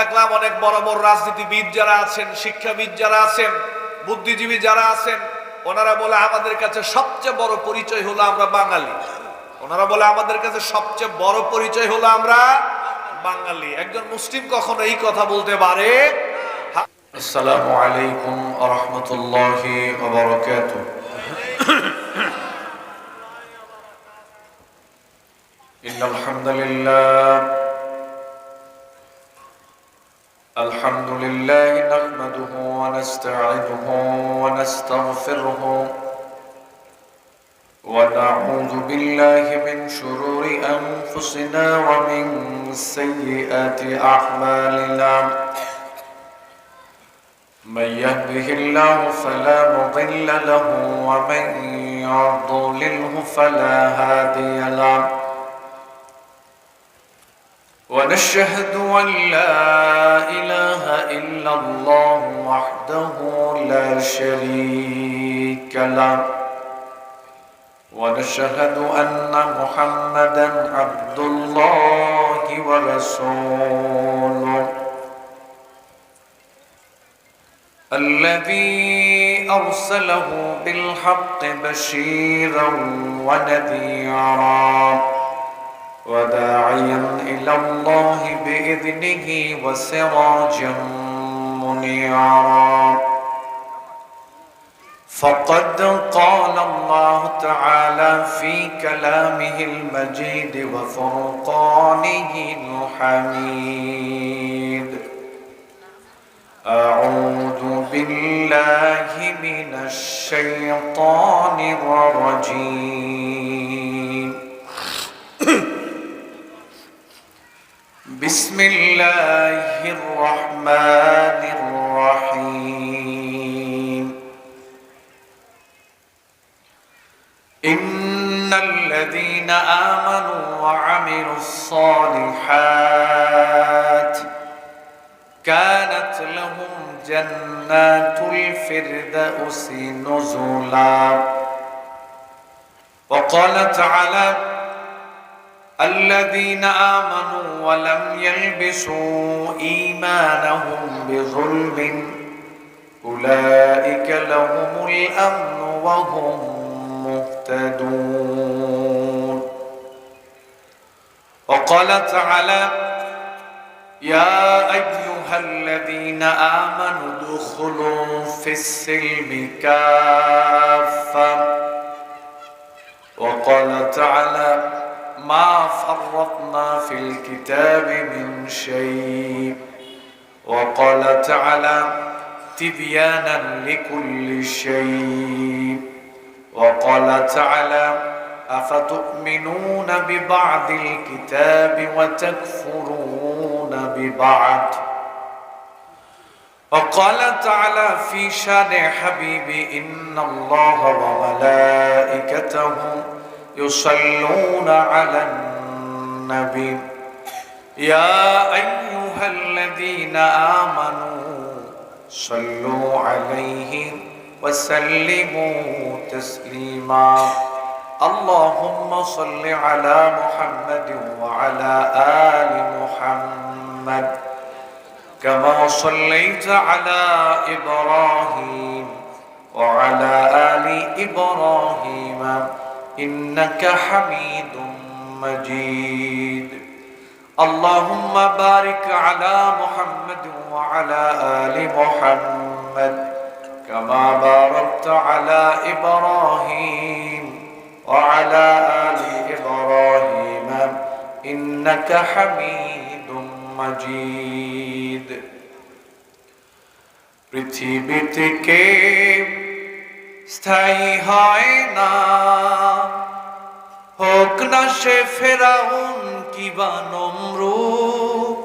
দেখলাম অনেক বড় বড় রাজনীতিবিদ যারা আছেন, শিক্ষাবিদ যারা আছেন, বুদ্ধিজীবী যারা আছেন, ওনারা বলে আমাদের কাছে সবচেয়ে বড় পরিচয় হলো আমরা বাঙালি। ওনারা বলে আমাদের কাছে সবচেয়ে বড় পরিচয় হলো আমরা বাঙালি। একজন মুসলিম কখনো এই কথা বলতে পারে? আসসালামু আলাইকুম ওয়া রাহমাতুল্লাহি ওয়া বারাকাতুহু। ইন্নাল হামদুলিল্লাহ আলহামদুলিল্লাহি নাহমাদুহু ওয়া নাস্তাঈনুহু ওয়া নাস্তাগফিরুহু ওয়া নাউযু বিল্লাহি মিন শুরুরি আনফুসিনা ওয়া মিন সাইয়্যাতি আ'মালিনা। من يهده الله فلا مضل له ومن يضلله فلا هادي له ونشهد أن لا إله إلا الله وحده لا شريك له ونشهد أن محمدا عبد الله ورسوله الذي أرسله بالحق بشيرا ونذيرا وداعيا إلى الله بإذنه وسراجا منيرا. فقد قال الله تعالى في كلامه المجيد وفرقانه الحميد: أعوذ بالله من الشيطان الرجيم. بسم الله الرحمن الرحيم. إن الذين آمنوا وعملوا الصالحات كانت لهم جنات الفردوس نزلا. وقال تعالى: الذين آمنوا ولم يلبسوا إيمانهم بظلم أولئك لهم الأمن وهم مهتدون. وقال تعالى: يا أيها الذين آمنوا ادخلوا في السلم كافة. وقال تعالى: ما فرطنا في الكتاب من شيء. وقال تعالى: تبيانا لكل شيء. وقال تعالى: أفتؤمنون ببعض الكتاب وتكفرون ببعض. وقال تعالى في شان حبيبي: إن الله وملائكته يصلون على النبي يا أيها الذين آمنوا صلوا عليه وسلموا تسليما. اللهم صل على محمد وعلى آل محمد كما صليت على إبراهيم وعلى آل إبراهيم إنك حميد مجيد. اللهم بارك على محمد وعلى آل محمد كما باركت على إبراهيم وعلى آل إبراهيم إنك حميد مجيد. পৃথিবীতে কেউ স্থায়ী হয় না, হোক না সে ফেরাউন কিবা নমরুদ,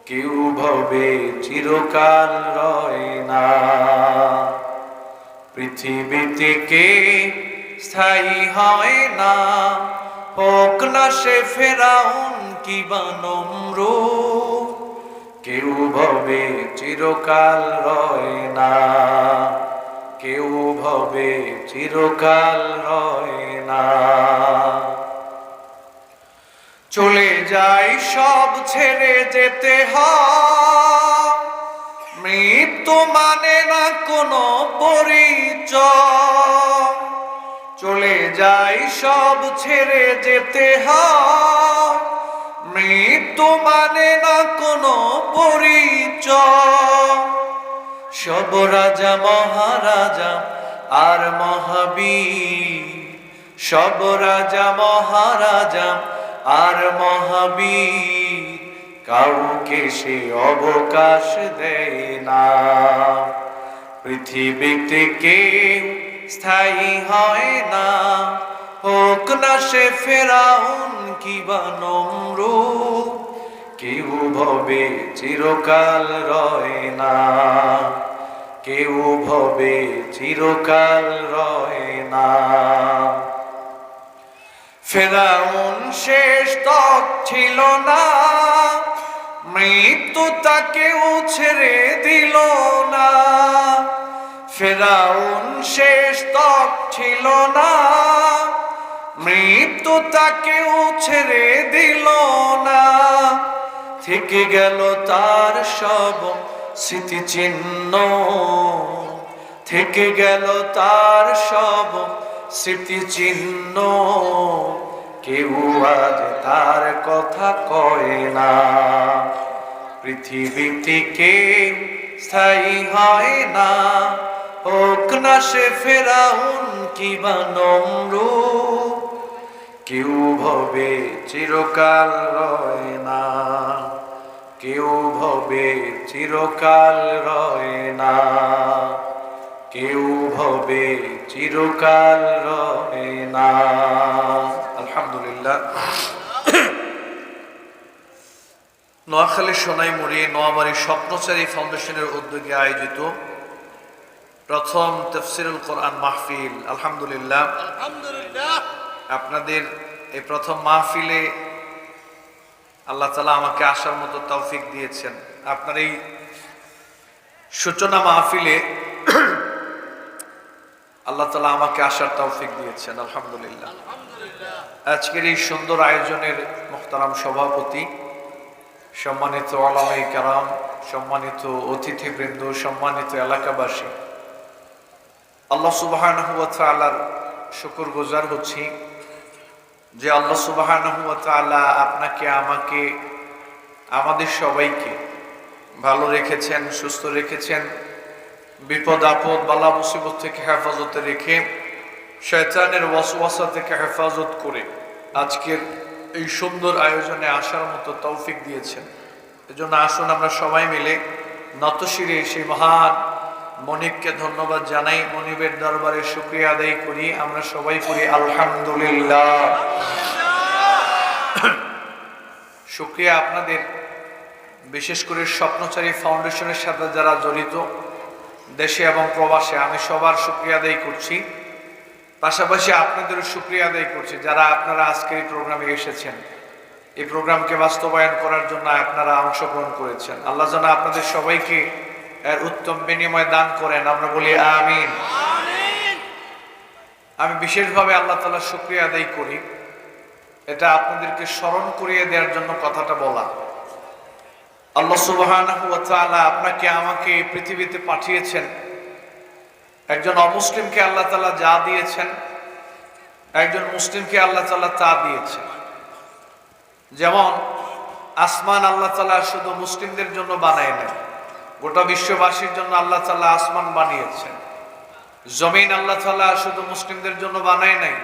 কেউ ভবে চিরকাল রয় না। পৃথিবীতে কেউ স্থায়ী হয় না, হোক না সে ফেরাউন কিবা নমরুদ, কেউ ভবে চিরকাল রয় না, কেউ ভবে চিরকাল রয় না। চলে যাই সব ছেড়ে যেতে হয়, মৃত্যু মানে না কোনো পরিচয়। চলে যাই সব ছেড়ে যেতে হয়, মৃত্যু মানে না কোনো পরিচয়। সব রাজা মহারাজা আর মহাবীর, সব রাজা মহারাজা আর মহাবীর, কাউকে সে অবকাশ দেয় না। পৃথিবীতে কেউ স্থায়ী হয় না, হোক না সে ফেরাউন কিবা নমরুদ, কেউ ভবে চিরকাল রয় না, কেউ ভবে চিরকাল রয় না। ফেরাউন শেষ তক ছিল না, মৃত্যু তাকেও ছেড়ে দিল না। ফেরাউন শেষ তক ছিল না, মৃত্যু তাকেও ছেড়ে দিল না। থেকে গেল তার সব স্মৃতিচিহ্ন, থেকে গেল তার সব স্মৃতিচিহ্ন, কেউ আজ তার কথা কয় না। পৃথিবীতে কেউ স্থায়ী হয় না, হোক না সে ফেরাউন কিবা নমরুদ, কেউ ভবে চিরকাল রয় না, কেউ ভবে চিরকাল রয় না, কেউ ভবে চিরকাল রয় না। আলহামদুলিল্লাহ। নোয়াখালী সোনাইমুড়ি নোয়াবাড়ি স্বপ্নচারী ফাউন্ডেশনের উদ্যোগে আয়োজিত প্রথম তাফসীরুল কোরআন মাহফিল, আলহামদুলিল্লাহ। আপনাদের এই প্রথম মাহফিলে আল্লাহ তাআলা আমাকে আসার মতো তৌফিক দিয়েছেন। আপনার এই সূচনা মাহফিলে আল্লাহ তাআলা আমাকে আসার তৌফিক দিয়েছেন, আলহামদুলিল্লাহ। আজকের এই সুন্দর আয়োজনের মুহতারাম সভাপতি, সম্মানিত উলামায়ে কেরাম, সম্মানিত অতিথিবৃন্দ, সম্মানিত এলাকাবাসী, আল্লাহ সুবহানাহু ওয়া তাআলার শুকরগুজার হচ্ছি যে আল্লাহ সুবহানাহু ওয়া তাআলা আপনাকে, আমাকে, আমাদের সবাইকে ভালো রেখেছেন, সুস্থ রেখেছেন, বিপদ আপদ বালা মুসিবত থেকে হেফাজতে রেখে, শয়তানের ওয়াসওয়াসা থেকে হেফাজত করে আজকের এই সুন্দর আয়োজনে আসার মতো তৌফিক দিয়েছেন। এজন্য আসুন আমরা সবাই মিলে নতশিরে সেই মহান মনিবকে ধন্যবাদ জানাই, মনিবের দরবারে শুকরিয়া আদায় করি। আমরা সবাই করি আলহামদুলিল্লাহ। শুকরিয়া আপনাদের, বিশেষ করে স্বপ্নচারী ফাউন্ডেশনের সাথে যারা জড়িত দেশে এবং প্রবাসে, আমি সবার শুকরিয়া আদায় করছি। পাশাপাশি আপনাদেরও শুকরিয়া আদায় করছি যারা আপনারা আজকের এই প্রোগ্রামে এসেছেন, এই প্রোগ্রামকে বাস্তবায়ন করার জন্য আপনারা অংশগ্রহণ করেছেন। আল্লাহ যেন আপনাদের সবাইকে এর উত্তম বিনিময় দান করেন, আমরা বলি আমিন। আমি বিশেষভাবে আল্লাহ তাআলার শুকরিয়া আদায় করি, এটা আপনাদেরকে স্মরণ করিয়ে দেওয়ার জন্য কথাটা বলা। আল্লাহ সুবহানাহু ওয়া তাআলা আপনাকে আমাকে পৃথিবীতে পাঠিয়েছেন, একজন অমুসলিমকে আল্লাহ তাআলা যা দিয়েছেন, একজন মুসলিমকে আল্লাহ তাআলা তা দিয়েছেন। যেমন আসমান আল্লাহ তাআলা শুধু মুসলিমদের জন্য বানায় নাই, গোটা বিশ্ববাসীর জন্য আল্লাহ তাআলা আসমান বানিয়েছেন। জমিন আল্লাহ তাআলা শুধু মুসলিমদের জন্য বানায় নাই,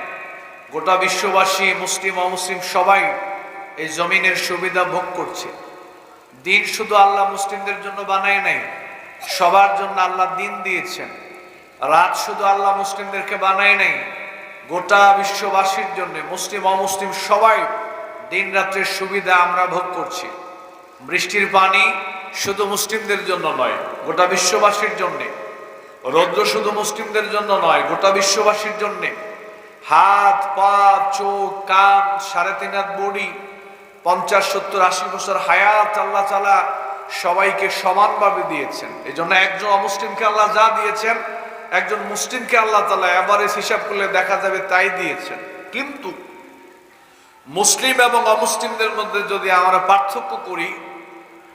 গোটা বিশ্ববাসী মুসলিম অমুসলিম সবাই এই জমিনের সুবিধা ভোগ করছে। দিন শুধু আল্লাহ মুসলিমদের জন্য বানায় নাই, সবার জন্য আল্লাহ দিন দিয়েছেন। রাত শুধু আল্লাহ মুসলিমদেরকে বানায় নাই, গোটা বিশ্ববাসীর জন্য মুসলিম অমুসলিম সবাই দিন রাত্রের সুবিধা আমরা ভোগ করছি। বৃষ্টির পানি শুধু মুসলিমদের জন্য নয়, গোটা বিশ্ববাসীর জন্য। রৌদ্র শুধু মুসলিমদের জন্য নয়, গোটা বিশ্ববাসীর জন্য। হাত পা চোখ কান 3.5 হাত বডি, 50 70 80 বছর হায়াত আল্লাহ তাআলা সবাইকে সমানভাবে দিয়েছেন। এই জন্য একজন অমুসলিমকে আল্লাহ যা দিয়েছেন, একজন মুসলিমকে আল্লাহ তাআলা এভারেজ হিসাব করলে দেখা যাবে তাই দিয়েছেন। কিন্তু মুসলিম এবং অমুসলিমদের মধ্যে যদি আমরা পার্থক্য করি,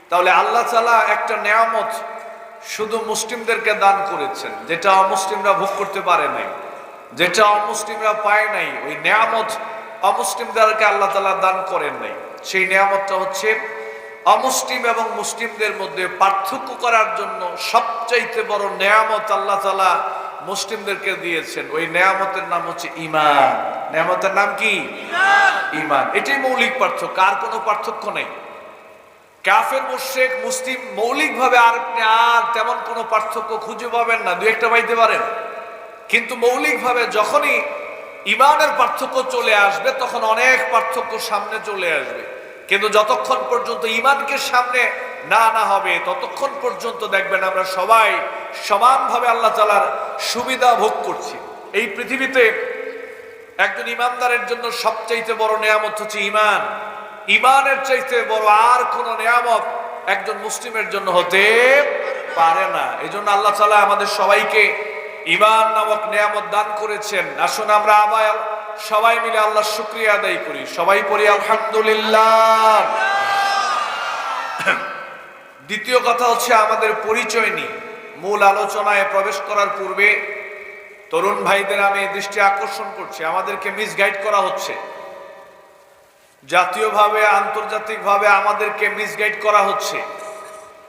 তাহলে আল্লাহ তাআলা একটা নেয়ামত শুধু মুসলিমদেরকে দান করেছেন, যেটা অমুসলিমরা ভোগ করতে পারে নাই, যেটা অমুসলিমরা পায় নাই। ওই নেয়ামত অমুসলিমদেরকে আল্লাহ তাআলা দান করেন নাই। সেই নেয়ামতটা হচ্ছে অমুসলিম এবং মুসলিমদের মধ্যে পার্থক্য করার জন্য সবচাইতে বড় নেয়ামত আল্লাহ তাআলা মুসলিমদেরকে দিয়েছেন। ওই নেয়ামতের নাম হচ্ছে ঈমান। নেয়ামতের নাম কি? ঈমান। এটাই মৌলিক পার্থক্য, আর কোনো পার্থক্য নেই। কাফের, মুশরিক, মুসলিম মৌলিকভাবে আর তেমন কোনো পার্থক্য খুঁজে পাবেন না, দুই একটা পাইতে পারেন, কিন্তু মৌলিকভাবে যখনই ঈমানের পার্থক্য চলে আসবে তখন অনেক পার্থক্য সামনে চলে আসবে। কিন্তু যতক্ষণ পর্যন্ত ঈমানকে সামনে না আনা হবে ততক্ষণ পর্যন্ত দেখবেন আমরা সবাই সমানভাবে আল্লাহ তাআলার সুবিধা ভোগ করছি। এই পৃথিবীতে একজন ঈমানদারের জন্য সবচাইতে বড় নেয়ামত হচ্ছে ঈমান। ঈমানের চাইতে বড় আর কোন নেয়ামত একজন মুসলিমের জন্য হতে পারে না। এজন্য আল্লাহ তাআলা আমাদের সবাইকে ঈমান নামক নেয়ামত দান করেছেন। আসুন আমরা আবার সবাই মিলে আল্লাহর শুকরিয়া আদায় করি। সবাই পড়ি আলহামদুলিল্লাহ। দ্বিতীয় কথা হচ্ছে আমাদের পরিচয় নিয়ে। মূল আলোচনায় প্রবেশ করার পূর্বে তরুণ ভাইদের আমি দৃষ্টি আকর্ষণ করছি, আমাদেরকে মিসগাইড করা হচ্ছে, জাতীয়ভাবে আন্তর্জাতিকভাবে আমাদেরকে মিসগাইড করা হচ্ছে।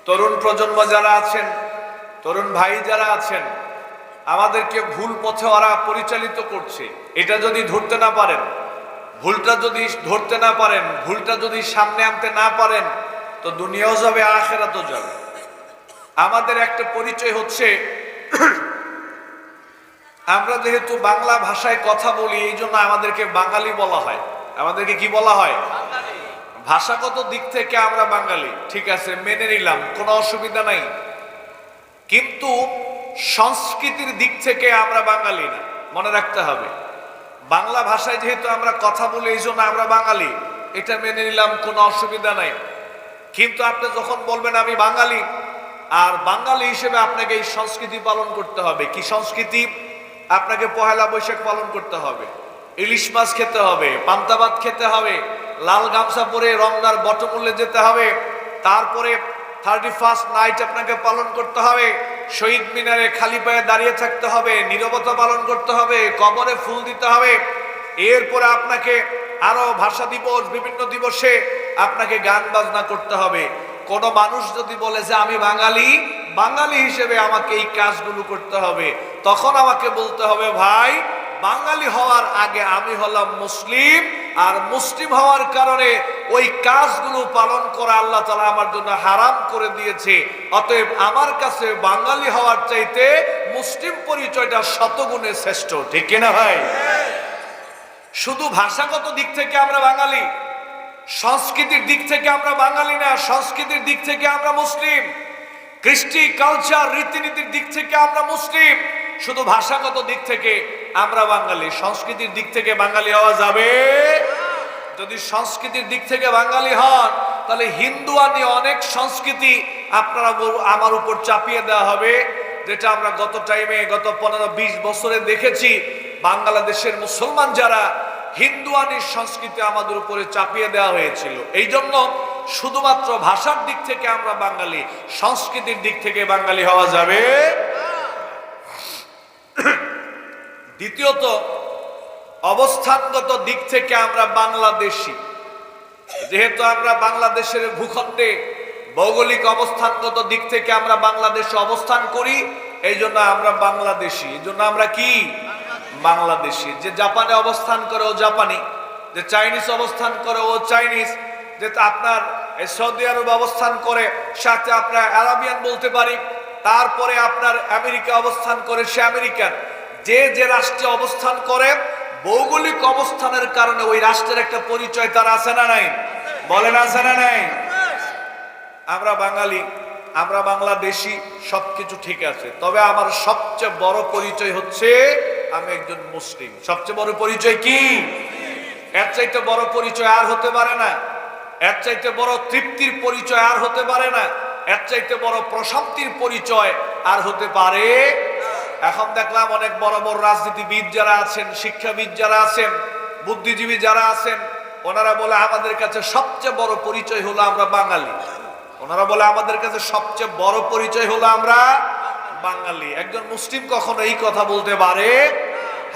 তরুণ প্রজন্ম যারা আছেন, তরুণ ভাই যারা আছেন, আমাদেরকে ভুল পথে ওরা পরিচালিত করছে। এটা যদি ধরতে না পারেন, ভুলটা যদি ধরতে না পারেন, ভুলটা যদি সামনে আনতে না পারেন, তো দুনিয়াও যাবে, আখিরাতও যাবে। আমাদের একটা পরিচয় হচ্ছে আমরা যেহেতু বাংলা ভাষায় কথা বলি, এই জন্য আমাদেরকে বাঙালি বলা হয়। আমাদেরকে কি বলা হয়? ভাষাগত দিক থেকে আমরা বাঙালি, ঠিক আছে, মেনে নিলাম, কোনো অসুবিধা নাই। কিন্তু সংস্কৃতির দিক থেকে আমরা বাঙালি না, মনে রাখতে হবে। বাংলা ভাষায় যেহেতু আমরা কথা বলি এই জন্য আমরা বাঙালি, এটা মেনে নিলাম, কোনো অসুবিধা নাই। কিন্তু আপনি যখন বলবেন আমি বাঙালি, আর বাঙালি হিসেবে আপনাকে এই সংস্কৃতি পালন করতে হবে। কি সংস্কৃতি? আপনাকে পহেলা বৈশাখ পালন করতে হবে, ইলিশ মাছ খেতে হবে, পান্তা ভাত খেতে হবে, লাল গামছা পরে রমনার বটমূলে যেতে হবে, তারপরে 31st নাইট আপনাকে পালন করতে হবে, শহীদ মিনারে খালি পায়ে দাঁড়িয়ে থাকতে হবে, নীরবতা পালন করতে হবে, কবরে ফুল দিতে হবে। এরপরে আপনাকে আরো ভাষা দিবস, বিভিন্ন দিবসে আপনাকে গান বাজনা করতে হবে। কোন মানুষ যদি বলে যে আমি বাঙালি, বাঙালি হিসেবে আমাকে এই কাজগুলো করতে হবে, তখন আমাকে বলতে হবে ভাই, বাঙালি হওয়ার আগে আমি হলাম মুসলিম, আর মুসলিম হওয়ার কারণে ওই কাজগুলো পালন করা আল্লাহ তাআলা আমার জন্য হারাম করে দিয়েছে। অতএব আমার কাছে বাঙালি হওয়ার চাইতে মুসলিম পরিচয়টা শতগুণে শ্রেষ্ঠ। ঠিক কিনা ভাই? শুধু ভাষাগত দিক থেকে আমরা বাঙালি, সংস্কৃতির দিক থেকে আমরা বাঙালি না, সংস্কৃতির দিক থেকে আমরা মুসলিম, কৃষ্টি কালচার রীতিনীতির দিক থেকে আমরা মুসলিম। শুধু ভাষাগত দিক থেকে আমরা বাঙালি, সংস্কৃতির দিক থেকে বাঙালি হওয়া যাবে? যদি সংস্কৃতির দিক থেকে বাঙালি হন, তাহলে হিন্দুয়ানি অনেক সংস্কৃতি আপনারা আমার উপর চাপিয়ে দেওয়া হবে, যেটা আমরা গত 15-20 বছরে দেখেছি। বাংলাদেশের মুসলমান যারা, হিন্দুয়ানির সংস্কৃতি আমাদের উপরে চাপিয়ে দেওয়া হয়েছিল। এই জন্য শুধুমাত্র ভাষার দিক থেকে আমরা বাঙালি, সংস্কৃতির দিক থেকে বাঙালি হওয়া যাবে। দ্বিতীয়ত, অবস্থানগত দিক থেকে আমরা বাংলাদেশী। যেহেতু আমরা বাংলাদেশের ভূখণ্ডে ভৌগোলিক অবস্থানগত দিক থেকে আমরা বাংলাদেশে অবস্থান করি, এই জন্য আমরা বাংলাদেশী। এই জন্য আমরা কি? বাংলাদেশী। যে জাপানে অবস্থান করে ও জাপানি, যে চাইনিজ অবস্থান করে ও চাইনিজ, যে আপনার সৌদি আরব অবস্থান করে সাথে আপনার আরাবিয়ান বলতে পারি, তারপরে আপনার আমেরিকা অবস্থান করে সে আমেরিকান। যে যে রাষ্ট্রে অবস্থান করে ভৌগোলিক অবস্থানের কারণে ওই রাষ্ট্রের একটা পরিচয় তার আছে না নাই? বলেন আছে না নাই? আমরা বাঙালি, আমরা বাংলাদেশী, সবকিছু ঠিক আছে, তবে আমার সবচেয়ে বড় পরিচয় হচ্ছে আমি একজন মুসলিম। সবচেয়ে বড় পরিচয় কি? এর চাইতে বড় পরিচয় আর হতে পারে না, এর চাইতে বড় তৃপ্তির পরিচয় আর হতে পারে না, এর চাইতে বড় প্রশান্তির পরিচয় আর হতে পারে। এখন দেখলাম অনেক বড় বড় রাজনীতিবিদ যারা আছেন, শিক্ষাবিদ যারা আছেন, বুদ্ধিজীবী যারা আছেন, ওনারা বলে আমাদের কাছে সবচেয়ে বড় পরিচয় হলো আমরা বাঙালি। ওনারা বলে আমাদের কাছে সবচেয়ে বড় পরিচয় হলো আমরা বাঙালি। একজন মুসলিম কখনো এই কথা বলতে পারে?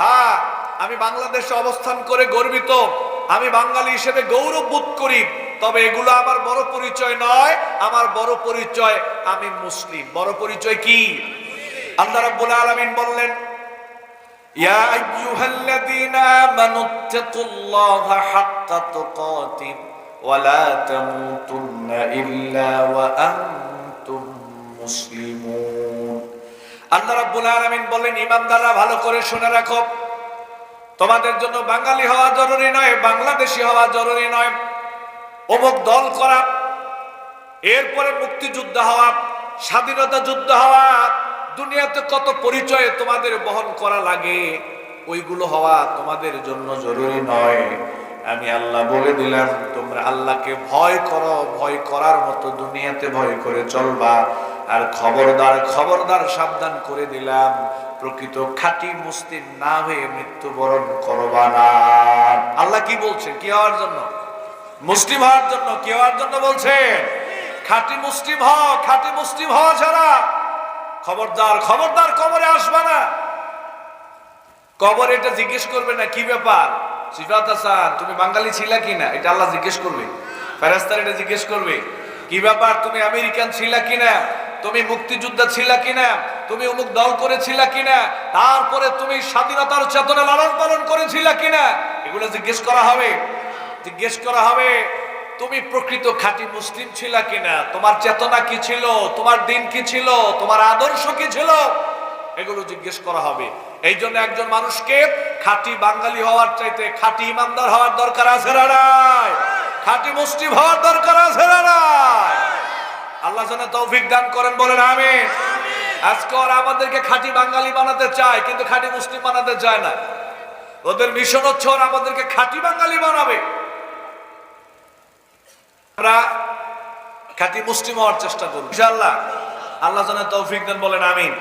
হ্যাঁ, আমি বাংলাদেশে অবস্থান করে গর্বিত, আমি বাঙালি হিসেবে গৌরব বোধ করি, তবে এগুলো আমার বড় পরিচয় নয়। আমার বড় পরিচয় আমি মুসলিম। বড় পরিচয় কি? আল্লাহ রাব্বুল আলামিন বললেন, ইয়া আইয়ুহাল্লাযীনা আমানুত্তাকুল্লাহা হাক্কা তুকাতিহ ওয়া লা তামুতুন্না ইল্লা ওয়া আনতুম মুসলিমুন। আল্লাহ রাব্বুল আলামিন বলেন, ঈমানদাররা ভালো করে শুনে রাখো, তোমাদের জন্য বাঙালি হওয়া জরুরি নয়, বাংলাদেশী হওয়া জরুরি নয়, অমুক দল করা, এরপরে মুক্তিযুদ্ধ হওয়া, স্বাধীনতা যুদ্ধ হওয়া, দুনিয়াতে কত পরিচয় তোমাদের বহন করা লাগে, ওইগুলো হওয়া তোমাদের জন্য জরুরি নয়। আমি আল্লাহ বলে দিলাম, তোমরা আল্লাহকে ভয় করো, ভয় করার মতো দুনিয়াতে ভয় করে চলবা। আর খবরদার খবরদার সাবধান করে দিলাম, প্রকৃত খাঁটি মুসলিম না হয়ে মৃত্যুবরণ করবা না। আল্লাহ কি বলছেন? কি হওয়ার জন্য? মুসলিম হওয়ার জন্য। কি হওয়ার জন্য বলছেন? খাঁটি মুসলিম হও। খাঁটি মুসলিম হওয়া ছাড়া খবরদার খবরদার কবরে আসবা না। কবরে এটা জিজ্ঞেস করবে না কি ব্যাপার সিফাত হাসান, তুমি বাঙালি ছিলা কিনা, এটা আল্লাহ জিজ্ঞেস করবে। ফেরেশতারা এটা জিজ্ঞেস করবে, কি ব্যাপার তুমি আমেরিকান ছিলা কিনা, তুমি মুক্তিযোদ্ধা ছিলা কিনা, তুমি অমুক দল করেছিলা কিনা, তারপরে তুমি স্বাধীনতার চেতনা লালন পালন করেছিলা কিনা, এগুলো জিজ্ঞেস করা হবে। জিজ্ঞেস করা হবে তুমি প্রকৃত খাঁটি মুসলিম ছিলা কিনা, তোমার চেতনা কি ছিল, তোমার দিন কি ছিল, তোমার আদর্শ কি ছিল, এগুলো জিজ্ঞেস করা হবে। এই জন্য একজন মানুষকে খাঁটি বাঙালি হওয়ার চাইতে খাঁটি ইমানদার হওয়ার দরকার আছে না নাই? খাঁটি মুসলিম হওয়ার দরকার আছে না নাই? আল্লাহ যেন তৌফিক দান করেন, বলেন আমিন। আজকে ওরা আমাদেরকে খাঁটি বাঙালি বানাতে চায়, কিন্তু খাঁটি মুসলিম বানাতে চায় না। ওদের মিশন হচ্ছে ওরা আমাদেরকে খাঁটি বাঙালি বানাবে। আমরা খাঁটি মুসলিম হওয়ার চেষ্টা করব ইনশাআল্লাহ। আল্লাহ যেন তৌফিক দেন, বলেন আমিন।